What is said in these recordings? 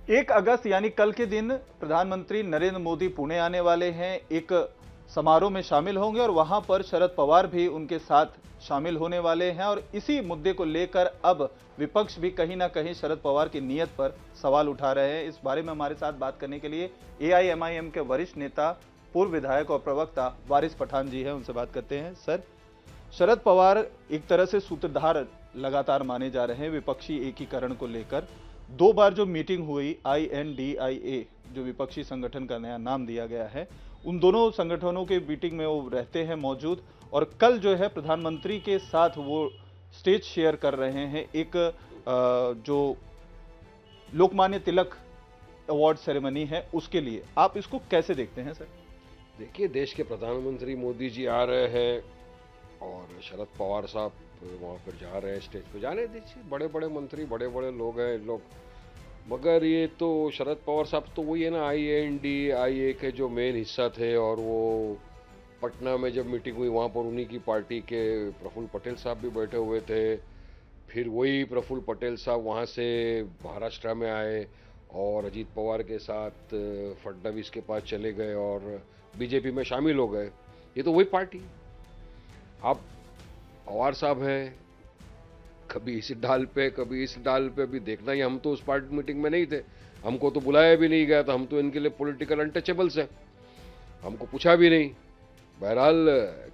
1 अगस्त यानी कल के दिन प्रधानमंत्री नरेंद्र मोदी पुणे आने वाले हैं। एक समारोह में शामिल होंगे और वहां पर शरद पवार भी उनके साथ शामिल होने वाले हैं। और इसी मुद्दे को लेकर अब विपक्ष भी कहीं ना कहीं शरद पवार की नीयत पर सवाल उठा रहे हैं। इस बारे में हमारे साथ बात करने के लिए एआईएमआईएम के वरिष्ठ नेता, पूर्व विधायक और प्रवक्ता वारिस पठान जी हैं। उनसे बात करते हैं। सर, शरद पवार एक तरह से सूत्रधार लगातार माने जा रहे हैं विपक्षी एकीकरण को लेकर। 2 बार जो मीटिंग हुई INDIA, जो विपक्षी संगठन का नया नाम दिया गया है, उन दोनों संगठनों के मीटिंग में वो रहते हैं मौजूद। और कल जो है प्रधानमंत्री के साथ वो स्टेज शेयर कर रहे हैं एक जो लोकमान्य तिलक अवार्ड सेरेमनी है उसके लिए। आप इसको कैसे देखते हैं सर? देखिए, देश के प्रधानमंत्री मोदी जी आ रहे हैं और शरद पवार साहब वहाँ पर जा रहे हैं, स्टेज पर जाने दीजिए। बड़े बड़े मंत्री, बड़े बड़े लोग हैं लोग, मगर ये तो शरद पवार साहब तो वही है ना, INDIA के जो मेन हिस्सा थे। और वो पटना में जब मीटिंग हुई वहाँ पर उन्हीं की पार्टी के प्रफुल्ल पटेल साहब भी बैठे हुए थे। फिर वही प्रफुल्ल पटेल साहब वहाँ से महाराष्ट्र में आए और अजीत पवार के साथ फडणवीस के पास चले गए और बीजेपी में शामिल हो गए। ये तो वही पार्टी। अब पवार साहब हैं, कभी इस डाल पे कभी इस डाल पे, अभी देखना ही। हम तो उस पार्टी मीटिंग में नहीं थे, हमको तो बुलाया भी नहीं गया था। हम तो इनके लिए पॉलिटिकल अनटचेबल्स हैं, हमको पूछा भी नहीं। बहरहाल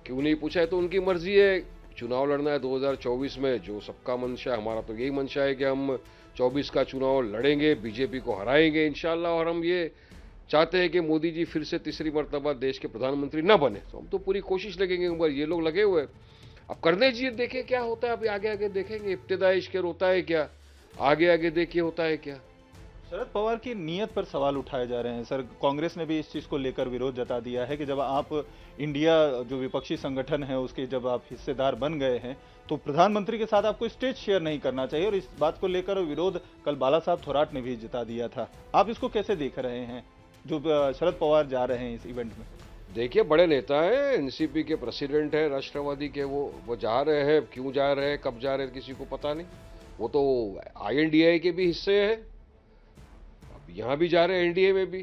क्यों नहीं पूछा है तो उनकी मर्जी है। चुनाव लड़ना है 2024 में, जो सबका मंशा है, हमारा तो यही मंशा है कि हम 24 का चुनाव लड़ेंगे, बीजेपी को हराएंगे इंशाल्लाह। और हम ये चाहते हैं कि मोदी जी फिर से तीसरी मर्तबा देश के प्रधानमंत्री न बने, तो हम तो पूरी कोशिश लगेंगे। मगर ये लोग लगे हुए, अब करने दीजिए, देखें क्या होता है। अभी आगे आगे देखेंगे। इब्तिदाई इश्क होता है क्या, आगे आगे देखिए होता है क्या। शरद पवार की नीयत पर सवाल उठाए जा रहे हैं सर। कांग्रेस ने भी इस चीज को लेकर विरोध जता दिया है कि जब आप इंडिया जो विपक्षी संगठन है उसके जब आप हिस्सेदार बन गए हैं तो प्रधानमंत्री के साथ आपको स्टेज शेयर नहीं करना चाहिए। और इस बात को लेकर विरोध कल बाला साहब थोराट ने भी जता दिया था। आप इसको कैसे देख रहे हैं जो शरद पवार जा रहे हैं इस इवेंट में? देखिए, बड़े नेता हैं, एनसीपी के प्रेसिडेंट है, राष्ट्रवादी के। वो जा रहे हैं, क्यों जा रहे हैं, कब जा रहे हैं, किसी को पता नहीं। वो तो INDIA के भी हिस्से हैं, अब यहाँ भी जा रहे हैं, NDA में भी।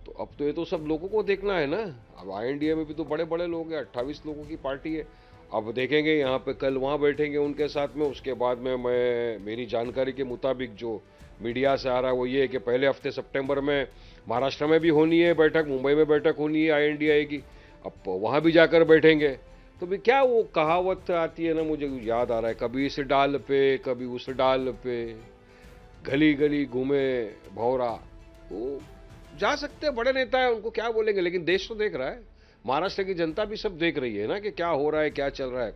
तो अब तो ये तो सब लोगों को देखना है ना। अब INDA में भी तो बड़े बड़े लोग हैं, 28 लोगों की पार्टी है। अब देखेंगे, यहाँ पे कल वहाँ बैठेंगे उनके साथ में। उसके बाद में मेरी जानकारी के मुताबिक जो मीडिया से आ रहा है वो ये है कि पहले हफ्ते सितंबर में महाराष्ट्र में भी होनी है बैठक, मुंबई में बैठक होनी है INDIA की। अब वहाँ भी जाकर बैठेंगे। तो भी क्या वो कहावत आती है ना, मुझे याद आ रहा है, कभी इस डाल पे कभी उस डाल पे, गली गली घूमे भौरा। वो जा सकते हैं, बड़े नेता है, उनको क्या बोलेंगे। लेकिन देश तो देख रहा है, महाराष्ट्र की जनता भी सब देख रही है ना कि क्या हो रहा है, क्या चल रहा है।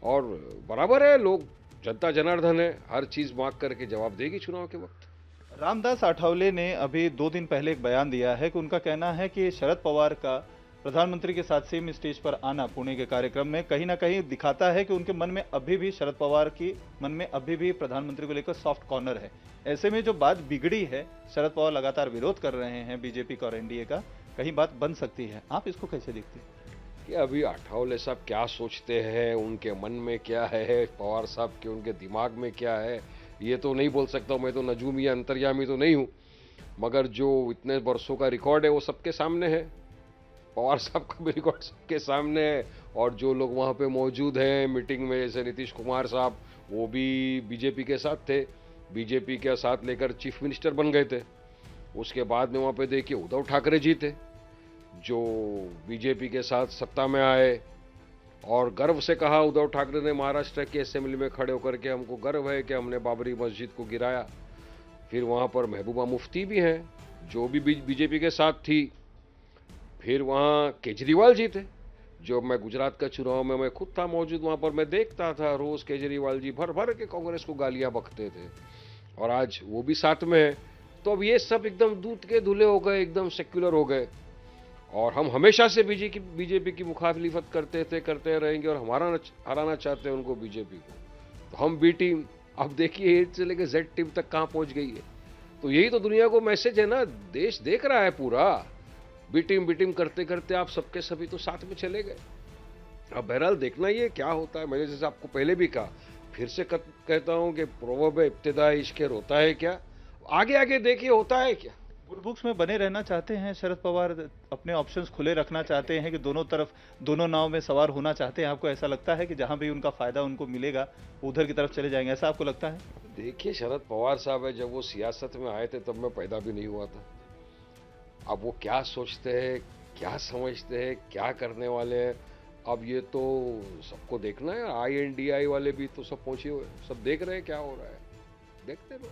और बराबर है, लोग, जनता जनार्दन है, हर चीज मांग करके जवाब देगी चुनाव के वक्त। रामदास आठवले ने अभी 2 दिन पहले एक बयान दिया है कि उनका कहना है कि शरद पवार का प्रधानमंत्री के साथ सेम स्टेज पर आना पुणे के कार्यक्रम में कहीं ना कहीं दिखाता है कि उनके मन में अभी भी शरद पवार की मन में अभी भी प्रधानमंत्री को लेकर सॉफ्ट कॉर्नर है। ऐसे में जो बात बिगड़ी है, शरद पवार लगातार विरोध कर रहे हैं बीजेपी का और एनडीए का, कहीं बात बन सकती है। आप इसको कैसे देखते हैं? कि अभी आठवले साहब क्या सोचते हैं, उनके मन में क्या है, पवार साहब के उनके दिमाग में क्या है, ये तो नहीं बोल सकता हूँ। मैं तो नजूमी या अंतर्यामी तो नहीं हूँ। मगर जो इतने वर्षों का रिकॉर्ड है वो सबके सामने है, पवार साहब का भी रिकॉर्ड सबके सामने है। और जो लोग वहाँ पे मौजूद हैं मीटिंग में, जैसे नीतीश कुमार साहब, वो भी बीजेपी के साथ थे, बीजेपी के साथ लेकर चीफ मिनिस्टर बन गए थे। उसके बाद में वहाँ पे देखिए उद्धव ठाकरे जी थे, जो बीजेपी के साथ सत्ता में आए और गर्व से कहा उद्धव ठाकरे ने महाराष्ट्र की असेंबली में खड़े होकर के, हमको गर्व है कि हमने बाबरी मस्जिद को गिराया। फिर वहाँ पर महबूबा मुफ्ती भी हैं, जो भी बीजेपी के साथ थी। फिर वहाँ केजरीवाल जी थे, जो मैं गुजरात का चुनाव में मैं खुद था मौजूद, वहाँ पर मैं देखता था रोज केजरीवाल जी भर भर के कांग्रेस को गालियां बकते थे। और आज वो भी साथ में है। तो अब ये सब एकदम दूध के धुले हो गए, एकदम सेक्युलर हो गए। और हम हमेशा से बीजेपी की मुखालिफत करते थे, करते रहेंगे और हराना चाहते हैं उनको, बीजेपी को। तो हम बी टीम, अब देखिए A से लेकर Z टीम तक कहाँ पहुंच गई है। तो यही तो दुनिया को मैसेज है ना, देश देख रहा है पूरा। बी टीम करते करते आप सबके सभी तो साथ में चले गए। अब बहरहाल देखना ये क्या होता है। मैंने जैसे आपको पहले भी कहा, फिर से कहता हूं कि प्रोवर्ब है, इब्तिदा इश्क होता है क्या, आगे आगे देखिए होता है क्या। बुक्स में बने रहना चाहते हैं शरद पवार, अपने ऑप्शंस खुले रखना चाहते हैं कि दोनों तरफ, दोनों नाव में सवार होना चाहते हैं? आपको ऐसा लगता है कि जहां भी उनका फायदा उनको मिलेगा उधर की तरफ चले जाएंगे, ऐसा आपको लगता है? देखिए शरद पवार साहब है, जब वो सियासत में आए थे तब मैं पैदा भी नहीं हुआ था। अब वो क्या सोचते हैं, क्या समझते हैं, क्या करने वाले हैं, अब ये तो सबको देखना है। INDI वाले भी तो सब पहुंचे हुए, सब देख रहे हैं क्या हो रहा है, देखते रहो।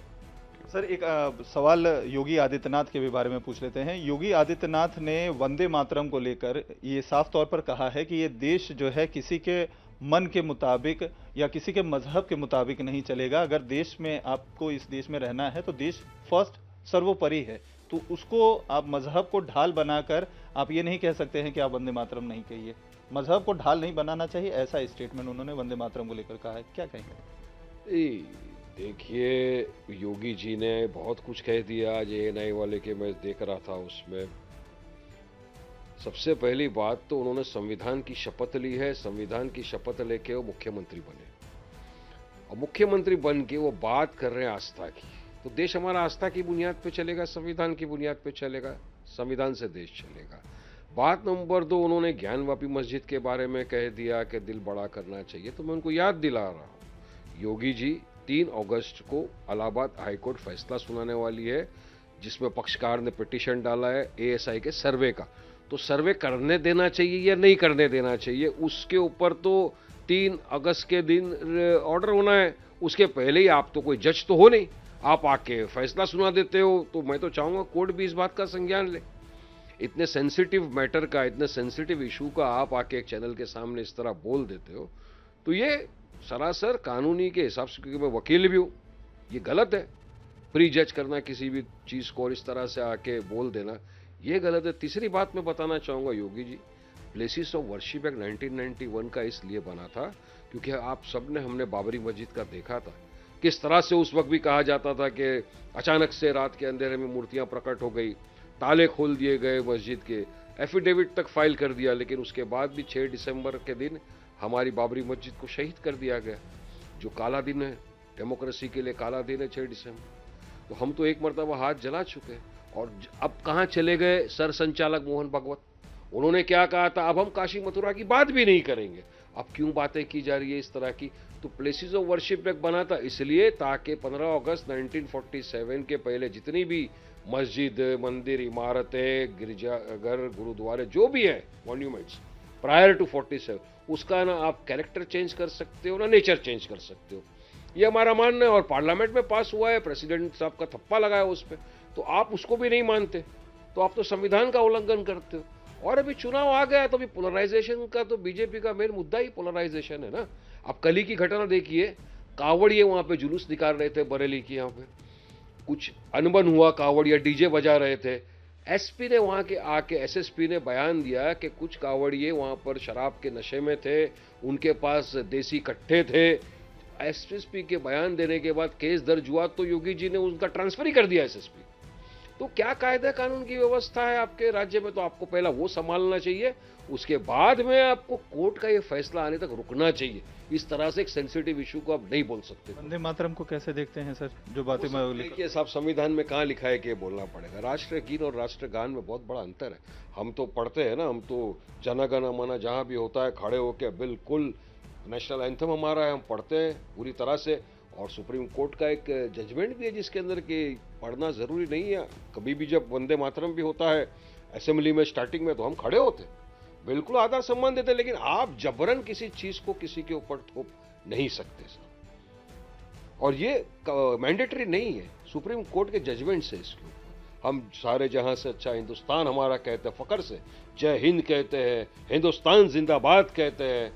सर एक सवाल योगी आदित्यनाथ के भी बारे में पूछ लेते हैं। योगी आदित्यनाथ ने वंदे मातरम को लेकर ये साफ तौर पर कहा है कि ये देश जो है किसी के मन के मुताबिक या किसी के मजहब के मुताबिक नहीं चलेगा। अगर देश में आपको इस देश में रहना है तो देश फर्स्ट, सर्वोपरि है। तो उसको आप मजहब को ढाल बनाकर आप ये नहीं कह सकते हैं कि आप वंदे मातरम नहीं कहिए। मजहब को ढाल नहीं बनाना चाहिए, ऐसा स्टेटमेंट उन्होंने वंदे मातरम को लेकर कहा है। क्या कहेंगे? देखिए योगी जी ने बहुत कुछ कह दिया आज ANI वाले के, मैं देख रहा था उसमें। सबसे पहली बात तो उन्होंने संविधान की शपथ ली है, संविधान की शपथ लेके वो मुख्यमंत्री बने और मुख्यमंत्री बन के वो बात कर रहे हैं आस्था की। तो देश हमारा आस्था की बुनियाद पे चलेगा, संविधान की बुनियाद पे चलेगा, संविधान से देश चलेगा। बात नंबर 2, उन्होंने ज्ञानवापी मस्जिद के बारे में कह दिया कि दिल बड़ा करना चाहिए। तो मैं उनको याद दिला रहा हूं, योगी जी 3 अगस्त को इलाहाबाद हाईकोर्ट फैसला सुनाने वाली है, जिसमें पक्षकार ने पिटीशन डाला है ASI के सर्वे का। तो सर्वे करने देना चाहिए या नहीं करने देना चाहिए, उसके ऊपर तो 3 अगस्त के दिन ऑर्डर होना है। उसके पहले ही आप तो कोई जज तो हो नहीं, आप आके फैसला सुना देते हो। तो मैं तो चाहूंगा कोर्ट भी इस बात का संज्ञान ले। इतने सेंसिटिव मैटर का, इतने सेंसिटिव इशू का आप आके एक चैनल के सामने इस तरह बोल देते हो, तो ये सरासर कानूनी के हिसाब से, क्योंकि मैं वकील भी हूं, ये गलत है। प्री जज करना किसी भी चीज को और इस तरह से आके बोल देना, ये गलत है। तीसरी बात मैं बताना चाहूंगा, Yogi ji places of worship act 1991 का इसलिए बना था क्योंकि आप सबने, हमने बाबरी मस्जिद का देखा था किस तरह से उस वक्त भी कहा जाता था कि अचानक से रात के अंधेरे में मूर्तियां प्रकट हो गई, ताले खोल दिए गए मस्जिद के, एफिडेविट तक फाइल कर दिया, लेकिन उसके बाद भी 6 दिसंबर के दिन हमारी बाबरी मस्जिद को शहीद कर दिया गया, जो काला दिन है, डेमोक्रेसी के लिए काला दिन है 6 दिसंबर। तो हम तो एक मरतबा हाथ जला चुके हैं। और अब कहाँ चले गए सर संचालक मोहन भागवत? उन्होंने क्या कहा था, अब हम काशी मथुरा की बात भी नहीं करेंगे। अब क्यों बातें की जा रही है इस तरह की? तो प्लेसेस ऑफ वर्शिप एक्ट बना था इसलिए ताकि 15 अगस्त 1947 के पहले जितनी भी मस्जिद, मंदिर, इमारतें, गिरजाघर, गुरुद्वारे जो भी है मॉन्यूमेंट्स प्रायर टू 47, उसका ना आप कैरेक्टर चेंज कर सकते हो ना नेचर चेंज कर सकते हो, ये हमारा मानना है। और पार्लियामेंट में पास हुआ है, प्रेसिडेंट साहब का थप्पा लगाया उस पर, तो आप उसको भी नहीं मानते, तो आप तो संविधान का उल्लंघन करते हो। और अभी चुनाव आ गया तो अभी पोलराइजेशन का तो बीजेपी का मेन मुद्दा ही पोलराइजेशन है ना। अब कल ही की घटना देखिए, कावड़िए वहां पे जुलूस निकाल रहे थे बरेली की, यहाँ पे कुछ अनबन हुआ, कावड़िया डीजे बजा रहे थे। एसपी ने वहां के आके, SSP ने बयान दिया कि कुछ कावड़िए वहां पर शराब के नशे में थे, उनके पास देसी कट्टे थे। SSP के बयान देने के बाद केस दर्ज हुआ तो योगी जी ने उनका ट्रांसफर ही कर दिया SSP। तो क्या कायदा कानून की व्यवस्था है आपके राज्य में, तो आपको पहला वो संभालना चाहिए, उसके बाद में आपको कोर्ट का ये फैसला आने तक रुकना चाहिए। इस तरह से एक सेंसिटिव इशू को आप नहीं बोल सकते। वंदे मातरम को कैसे देखते हैं सर, जो बातें मैं देखिए साहब, संविधान में कहाँ लिखा है कि बोलना पड़ेगा? राष्ट्रगीत और राष्ट्रगान में बहुत बड़ा अंतर है। हम तो पढ़ते हैं ना, हम तो जन गण मन जहाँ भी होता है खड़े होकर बिल्कुल नेशनल एंथम हमारा है, हम पढ़ते हैं पूरी तरह से। और सुप्रीम कोर्ट का एक जजमेंट भी है जिसके अंदर कि पढ़ना जरूरी नहीं है। कभी भी जब वंदे मातरम भी होता है असेंबली में स्टार्टिंग में, तो हम खड़े होते, बिल्कुल आदर सम्मान देते, लेकिन आप जबरन किसी चीज को किसी के ऊपर थोप नहीं सकते सर। और ये मैंडेटरी नहीं है, सुप्रीम कोर्ट के जजमेंट से इसके ऊपर हम सारे जहां से अच्छा हिंदुस्तान हमारा कहते हैं, फकर से जय हिंद कहते हैं, हिंदुस्तान जिंदाबाद कहते हैं,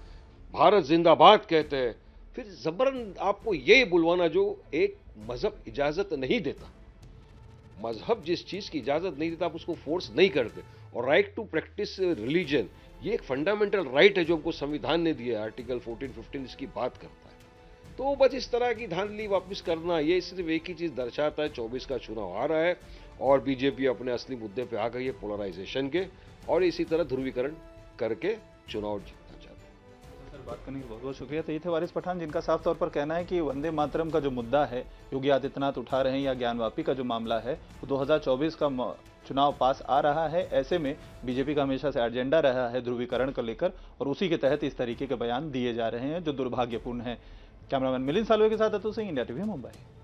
भारत जिंदाबाद कहते हैं। फिर जबरन आपको यही बुलवाना जो एक मजहब इजाजत नहीं देता, मजहब जिस चीज की इजाजत नहीं देता आप उसको फोर्स नहीं करते। और राइट टू प्रैक्टिस रिलीजन, ये एक फंडामेंटल राइट है जो हमको संविधान ने दिया है, आर्टिकल 14-15 इसकी बात करता है। तो बस इस तरह की धांधली वापस करना, ये सिर्फ एक ही चीज दर्शाता है, 24 का चुनाव आ रहा है और बीजेपी अपने असली मुद्दे पे आ गई है, पोलराइजेशन के, और इसी तरह ध्रुवीकरण करके चुनाव जीतना चाहता है। बात करने के लिए बहुत बहुत शुक्रिया। तो ये थे वारिस पठान, जिनका साफ तौर पर कहना है कि वंदे मातरम का जो मुद्दा है योगी आदित्यनाथ उठा रहे हैं, या ज्ञानवापी का जो मामला है, वो 2024 का चुनाव पास आ रहा है। ऐसे में बीजेपी का हमेशा से एजेंडा रहा है ध्रुवीकरण को लेकर, और उसी के तहत इस तरीके के बयान दिए जा रहे हैं जो दुर्भाग्यपूर्ण है। कैमरामैन मिलिंद सालवे के साथ अतुल सिंह, इंडिया टीवी मुंबई।